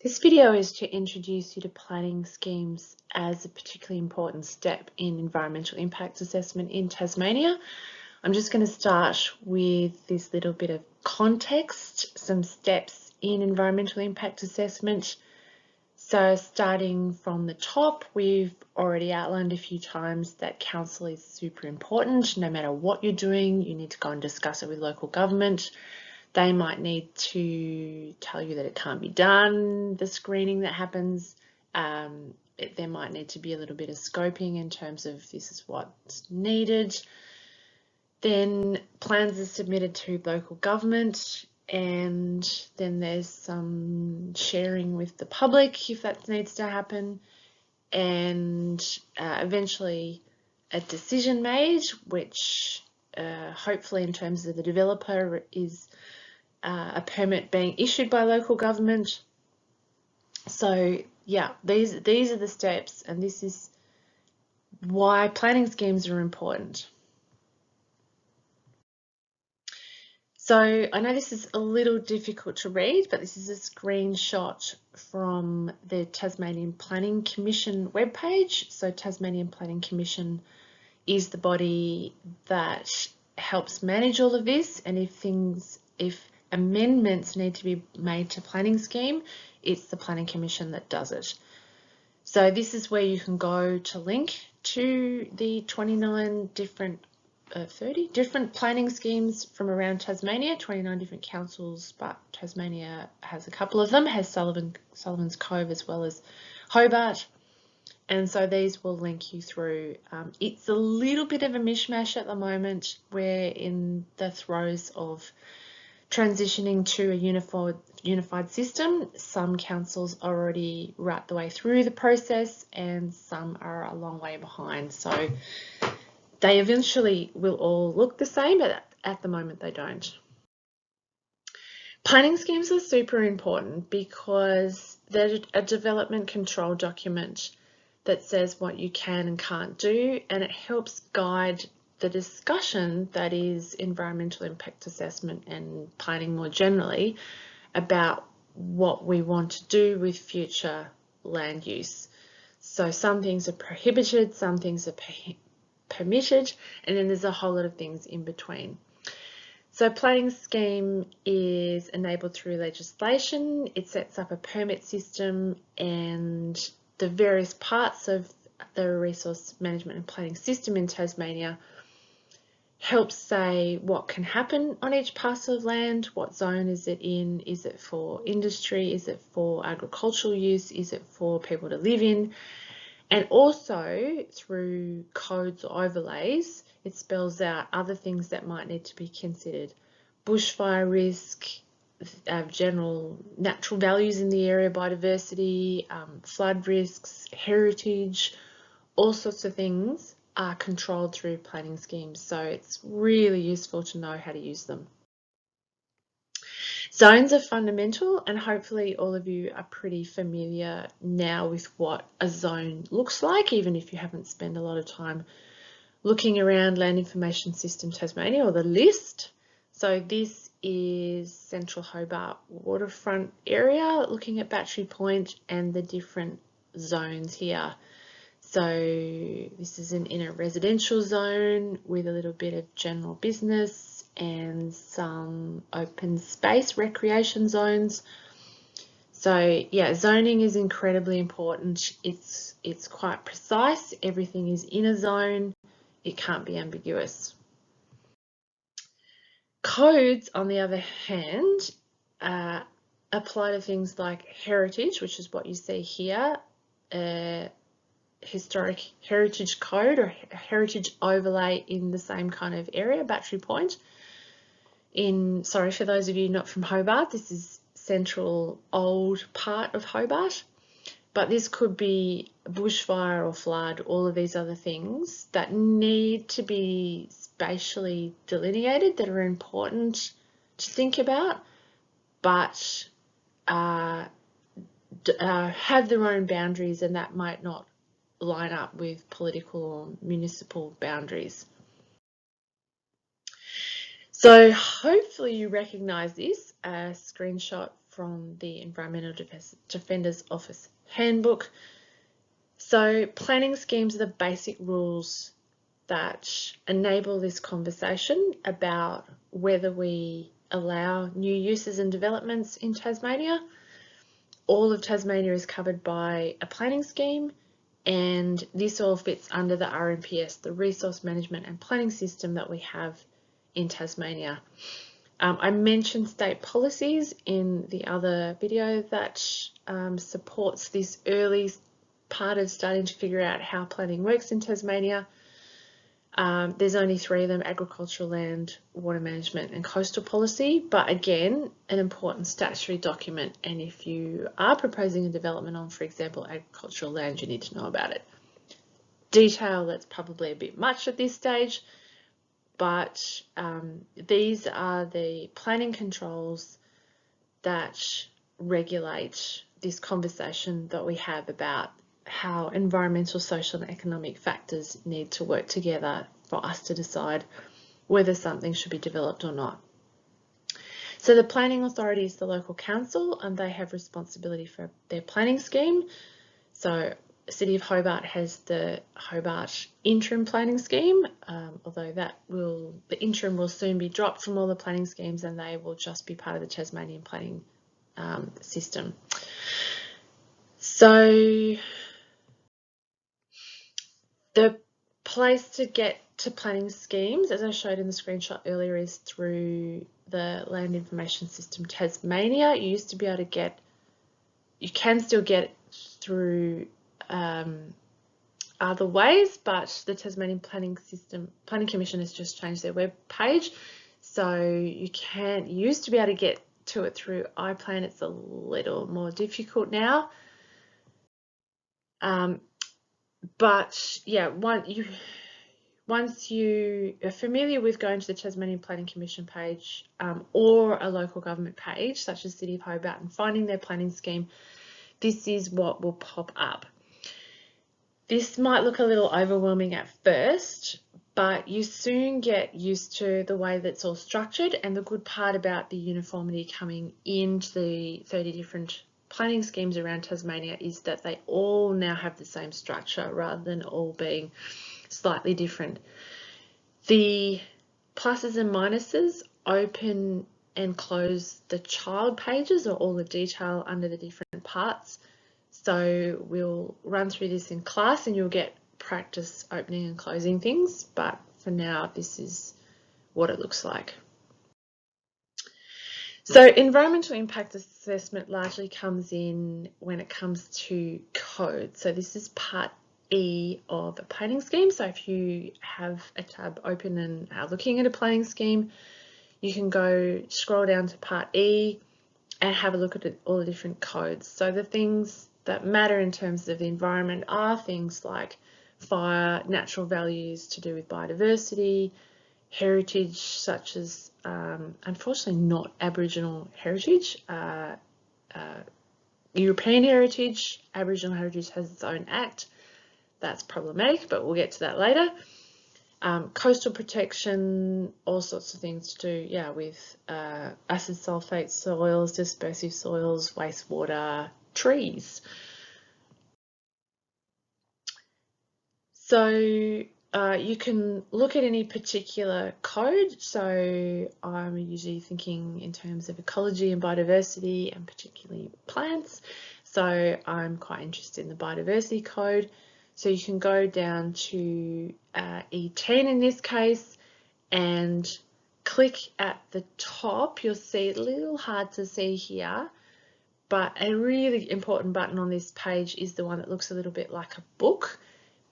This video is to introduce you to planning schemes as a particularly important step in environmental impact assessment in Tasmania. I'm just going to start with this little bit of context, some steps in environmental impact assessment. So starting from the top, we've already outlined a few times that council is super important. No matter what you're doing, you need to go and discuss it with local government. They might need to tell you that it can't be done, the screening that happens. There might need to be a little bit of scoping in terms of this is what's needed. Then plans are submitted to local government, and then there's some sharing with the public if that needs to happen, and eventually a decision made, which hopefully in terms of the developer is a permit being issued by local government. So yeah, these are the steps, and this is why planning schemes are important. So I know this is a little difficult to read, but this is a screenshot from the Tasmanian Planning Commission webpage. So Tasmanian Planning Commission is the body that helps manage all of this, and if amendments need to be made to planning scheme, it's the Planning Commission that does it. So this is where you can go to link to the 29 different 30 different planning schemes from around Tasmania, 29 different councils, but Tasmania has a couple of them, has Sullivan's Cove as well as Hobart. And so these will link you through. It's a little bit of a mishmash at the moment. We're in the throes of transitioning to a unified system. Some councils are already right the way through the process, and some are a long way behind. So they eventually will all look the same, but at the moment they don't. Planning schemes are super important because they're a development control document that says what you can and can't do, and it helps guide the discussion that is environmental impact assessment and planning more generally about what we want to do with future land use. So some things are prohibited, some things are permitted, and then there's a whole lot of things in between. So planning scheme is enabled through legislation. It sets up a permit system, and the various parts of the resource management and planning system in Tasmania helps say what can happen on each parcel of land, what zone is it in, is it for industry, is it for agricultural use, is it for people to live in, and also through codes or overlays, it spells out other things that might need to be considered. Bushfire risk, general natural values in the area, biodiversity, flood risks, heritage, all sorts of things are controlled through planning schemes. So it's really useful to know how to use them. Zones are fundamental, and hopefully all of you are pretty familiar now with what a zone looks like, even if you haven't spent a lot of time looking around Land Information System Tasmania or the list. So this is Central Hobart waterfront area, looking at Battery Point and the different zones here. So this is an inner residential zone with a little bit of general business and some open space recreation zones. So yeah, zoning is incredibly important. It's quite precise. Everything is in a zone. It can't be ambiguous. Codes, on the other hand, apply to things like heritage, which is what you see here, historic heritage code or heritage overlay in the same kind of area, Battery Point. Sorry, for those of you not from Hobart, this is central old part of Hobart, but this could be bushfire or flood, all of these other things that need to be spatially delineated, that are important to think about, but have their own boundaries, and that might not line up with political or municipal boundaries. So hopefully you recognise this, a screenshot from the Environmental Defenders Office Handbook. So planning schemes are the basic rules that enable this conversation about whether we allow new uses and developments in Tasmania. All of Tasmania is covered by a planning scheme, and this all fits under the RMPS, the Resource Management and Planning System that we have in Tasmania. I mentioned state policies in the other video that supports this early part of starting to figure out how planning works in Tasmania. There's only 3 of them: agricultural land, water management and coastal policy, but again, an important statutory document, and if you are proposing a development on, for example, agricultural land, you need to know about it. Detail, that's probably a bit much at this stage, but these are the planning controls that regulate this conversation that we have about how environmental, social and economic factors need to work together for us to decide whether something should be developed or not. So the planning authority is the local council, and they have responsibility for their planning scheme. So City of Hobart has the Hobart Interim Planning Scheme, although the interim will soon be dropped from all the planning schemes and they will just be part of the Tasmanian planning system. So the place to get to planning schemes, as I showed in the screenshot earlier, is through the Land Information System Tasmania. You used to be able to get, you can still get it through other ways, but the Tasmanian Planning Commission has just changed their web page, so you used to be able to get to it through iPlan. It's a little more difficult now. But yeah, once you are familiar with going to the Tasmanian Planning Commission page or a local government page such as City of Hobart and finding their planning scheme, this is what will pop up. This might look a little overwhelming at first, but you soon get used to the way that's all structured, and the good part about the uniformity coming into the 30 different planning schemes around Tasmania is that they all now have the same structure rather than all being slightly different. The pluses and minuses open and close the child pages or all the detail under the different parts. So we'll run through this in class and you'll get practice opening and closing things, but for now this is what it looks like. So environmental impact assessment largely comes in when it comes to code. So this is part E of a planning scheme. So if you have a tab open and are looking at a planning scheme, you can scroll down to part E and have a look at all the different codes. So the things that matter in terms of the environment are things like fire, natural values to do with biodiversity, heritage such as, unfortunately not Aboriginal heritage, European heritage. Aboriginal heritage has its own act. That's problematic, but we'll get to that later. Coastal protection, all sorts of things to do, with acid sulfate soils, dispersive soils, wastewater, trees. So you can look at any particular code. So I'm usually thinking in terms of ecology and biodiversity and particularly plants. So I'm quite interested in the biodiversity code. So you can go down to E10 in this case and click at the top. You'll see it a little hard to see here, but a really important button on this page is the one that looks a little bit like a book,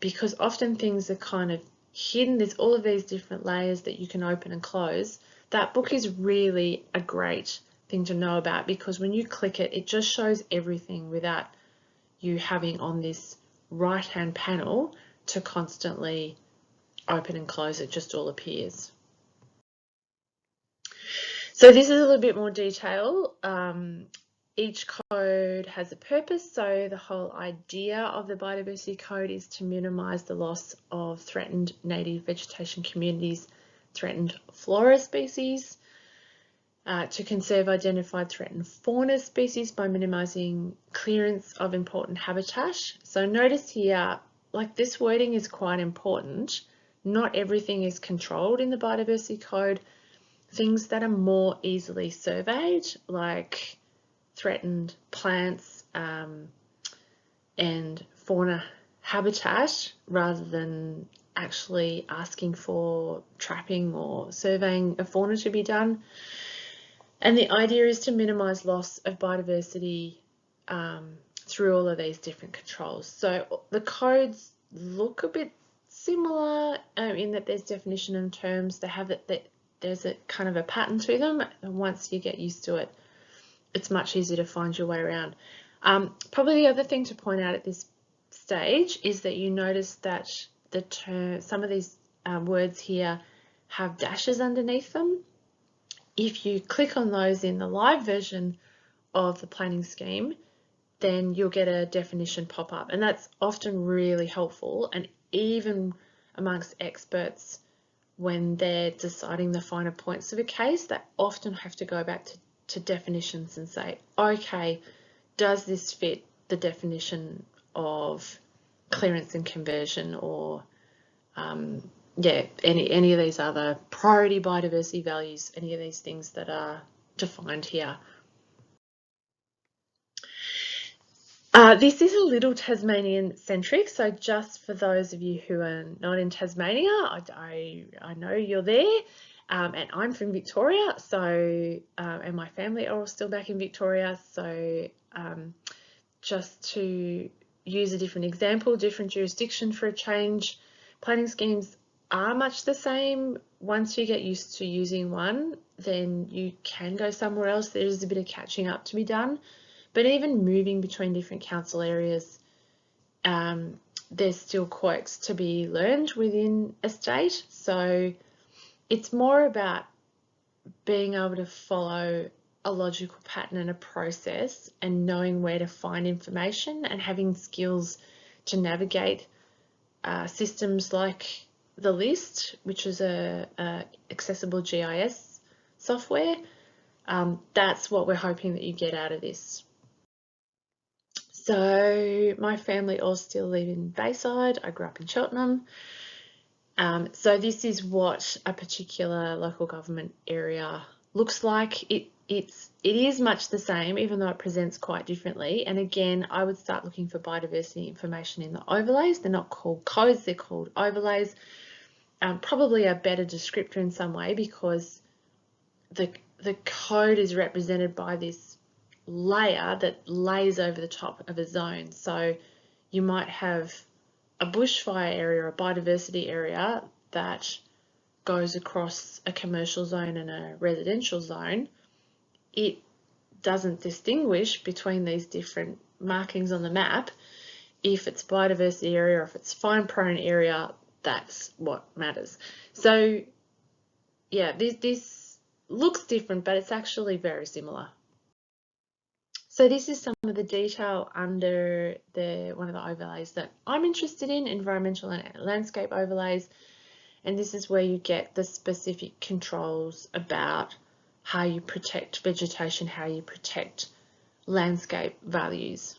because often things are kind of hidden. There's all of these different layers that you can open and close. That book is really a great thing to know about, because when you click it, it just shows everything without you having on this right-hand panel to constantly open and close. It just all appears. So this is a little bit more detail. Each code has a purpose. So the whole idea of the biodiversity code is to minimise the loss of threatened native vegetation communities, threatened flora species. to conserve identified threatened fauna species by minimising clearance of important habitat. So notice here, like this wording is quite important. Not everything is controlled in the biodiversity code. Things that are more easily surveyed, like threatened plants and fauna habitat, rather than actually asking for trapping or surveying of fauna to be done. And the idea is to minimise loss of biodiversity through all of these different controls. So the codes look a bit similar in that there's definition and terms. They have it that there's a kind of a pattern to them, and once you get used to it, it's much easier to find your way around. Probably the other thing to point out at this stage is that you notice that some of these words here have dashes underneath them. If you click on those in the live version of the planning scheme, then you'll get a definition pop up, and that's often really helpful. And even amongst experts, when they're deciding the finer points of a case, they often have to go back to definitions and say, okay, does this fit the definition of clearance and conversion, or yeah, any of these other priority biodiversity values, any of these things that are defined here. This is a little Tasmanian centric, so just for those of you who are not in Tasmania, I know you're there, and I'm from Victoria, so and my family are all still back in Victoria, so just to use a different example, different jurisdiction for a change, planning schemes are much the same. Once you get used to using one, then you can go somewhere else. There's a bit of catching up to be done. But even moving between different council areas, there's still quirks to be learned within a state. So it's more about being able to follow a logical pattern and a process, and knowing where to find information, and having skills to navigate systems like the LIST, which is a accessible GIS software. That's what we're hoping that you get out of this. So my family all still live in Bayside. I grew up in Cheltenham. So this is what a particular local government area looks like. It is much the same, even though it presents quite differently. And again, I would start looking for biodiversity information in the overlays. They're not called codes, they're called overlays. Probably a better descriptor in some way, because the code is represented by this layer that lays over the top of a zone. So you might have a bushfire area or a biodiversity area that goes across a commercial zone and a residential zone. It doesn't distinguish between these different markings on the map. If it's biodiversity area or if it's fire prone area, that's what matters. So yeah, this looks different, but it's actually very similar. So this is some of the detail under one of the overlays that I'm interested in, environmental and landscape overlays. And this is where you get the specific controls about how you protect vegetation, how you protect landscape values.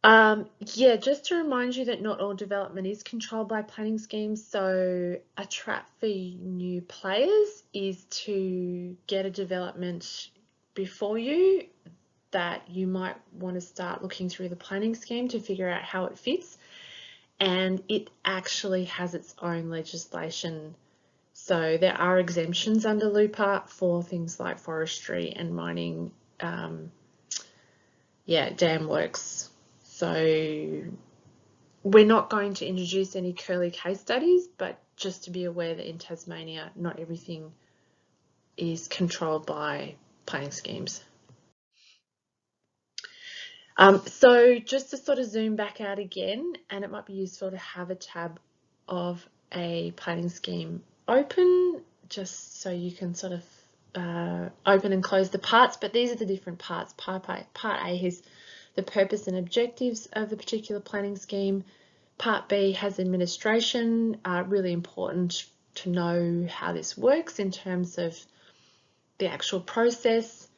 Yeah, just to remind you that not all development is controlled by planning schemes. So a trap for new players is to get a development before you that you might want to start looking through the planning scheme to figure out how it fits. And it actually has its own legislation. So there are exemptions under LUPA for things like forestry and mining, dam works. So we're not going to introduce any curly case studies, but just to be aware that in Tasmania, not everything is controlled by planning schemes. So just to sort of zoom back out again, and it might be useful to have a tab of a planning scheme open, just so you can sort of open and close the parts, but these are the different parts. Part A is the purpose and objectives of the particular planning scheme. Part B has administration, really important to know how this works in terms of the actual process.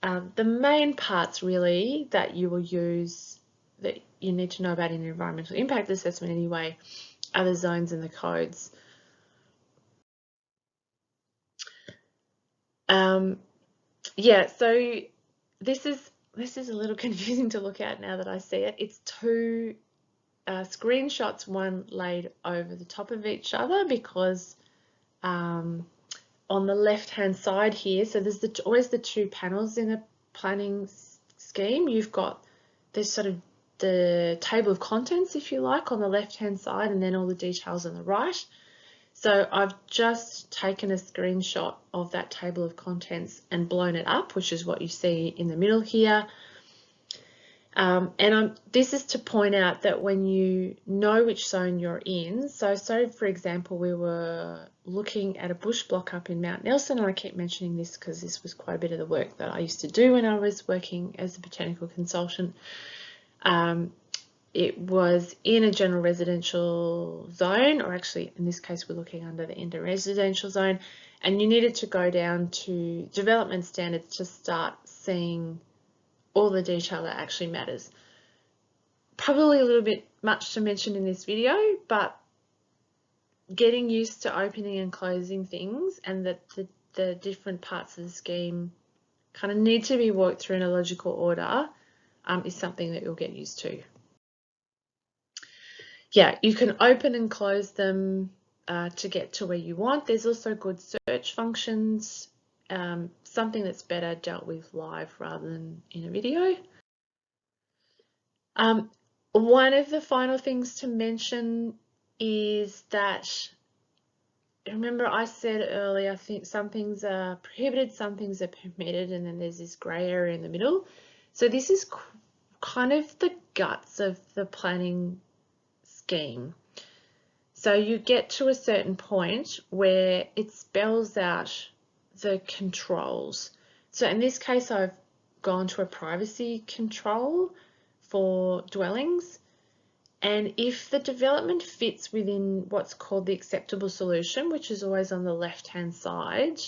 The main parts really that you will use, that you need to know about in an environmental impact assessment anyway, are the zones and the codes. Yeah, so this is a little confusing to look at now that I see it. It's two screenshots, one laid over the top of each other, because on the left-hand side here, so there's always the two panels in a planning scheme. You've got this sort of the table of contents, if you like, on the left-hand side, and then all the details on the right. So I've just taken a screenshot of that table of contents and blown it up, which is what you see in the middle here. This is to point out that when you know which zone you're in, so for example, we were looking at a bush block up in Mount Nelson, and I keep mentioning this because this was quite a bit of the work that I used to do when I was working as a botanical consultant. It was in a general residential zone, or actually in this case we're looking under the inter-residential zone, and you needed to go down to development standards to start seeing all the detail that actually matters. Probably a little bit much to mention in this video, but getting used to opening and closing things, and that the different parts of the scheme kind of need to be worked through in a logical order, is something that you'll get used to. Yeah, you can open and close them to get to where you want. There's also good search functions, something that's better dealt with live rather than in a video. One of the final things to mention is that, remember I said earlier, I think some things are prohibited, some things are permitted, and then there's this grey area in the middle. So this is kind of the guts of the planning scheme. So you get to a certain point where it spells out the controls. So in this case, I've gone to a privacy control for dwellings, and if the development fits within what's called the acceptable solution, which is always on the left-hand side,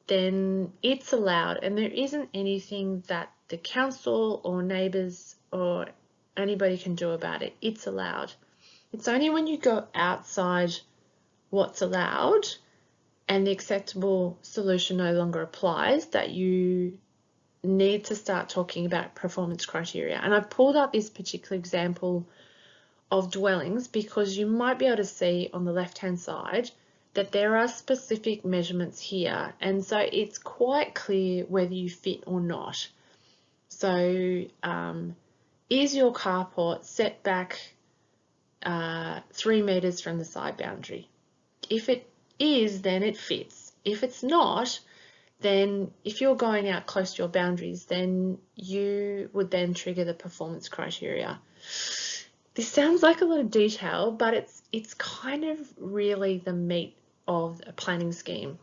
then it's allowed, and there isn't anything that the council or neighbours or anybody can do about it. It's allowed. It's only when you go outside what's allowed and the acceptable solution no longer applies that you need to start talking about performance criteria. And I've pulled up this particular example of dwellings because you might be able to see on the left-hand side that there are specific measurements here, and so it's quite clear whether you fit or not. So is your carport set back 3 meters from the side boundary? If it is, then it fits. If it's not, then if you're going out close to your boundaries, then you would then trigger the performance criteria. This sounds like a lot of detail, but it's kind of really the meat of a planning scheme.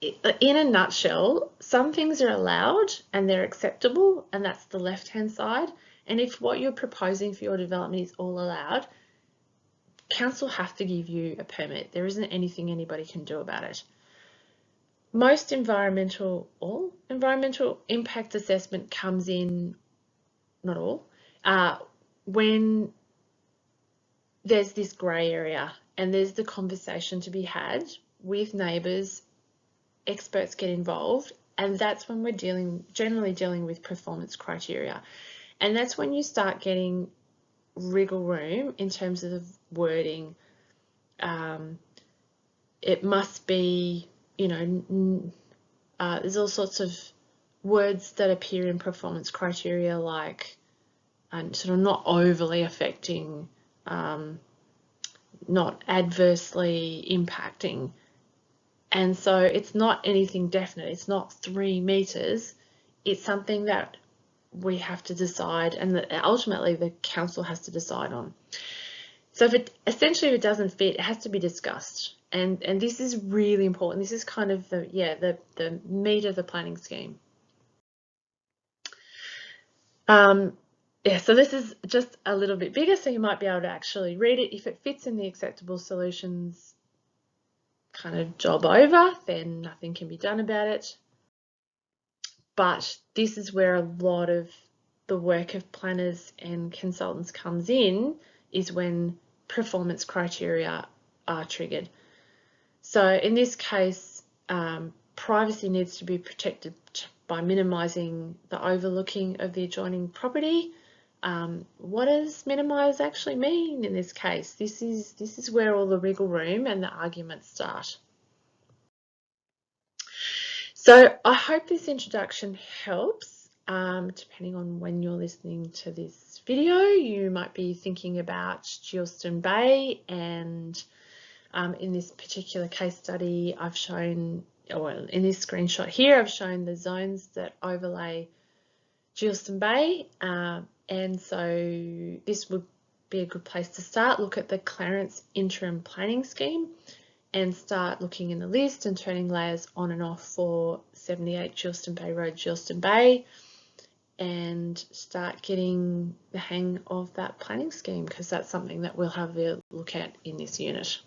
In a nutshell, some things are allowed and they're acceptable, and that's the left-hand side. And if what you're proposing for your development is all allowed, council have to give you a permit. There isn't anything anybody can do about it. Most environmental impact assessment comes in, not all, when there's this grey area and there's the conversation to be had with neighbours, experts get involved, and that's when we're generally dealing with performance criteria. And that's when you start getting wriggle room in terms of the wording. It must be, there's all sorts of words that appear in performance criteria, like sort of not overly affecting, not adversely impacting. And so it's not anything definite. It's not 3 meters. It's something that we have to decide, and that ultimately the council has to decide on. So if it doesn't fit, it has to be discussed. And this is really important. This is kind of the meat of the planning scheme. So this is just a little bit bigger, so you might be able to actually read it. If it fits in the acceptable solutions kind of job over, then nothing can be done about it. But this is where a lot of the work of planners and consultants comes in, is when performance criteria are triggered. So in this case, privacy needs to be protected by minimising the overlooking of the adjoining property. What does minimise actually mean in this case? This is where all the wriggle room and the arguments start. So I hope this introduction helps. Depending on when you're listening to this video, you might be thinking about Geilston Bay, and in this particular case study, I've shown, or in this screenshot here, I've shown the zones that overlay Geilston Bay, and so this would be a good place to start. Look at the Clarence Interim Planning Scheme and start looking in the list and turning layers on and off for 78 Geilston Bay Road, Geilston Bay, and start getting the hang of that planning scheme, because that's something that we'll have a look at in this unit.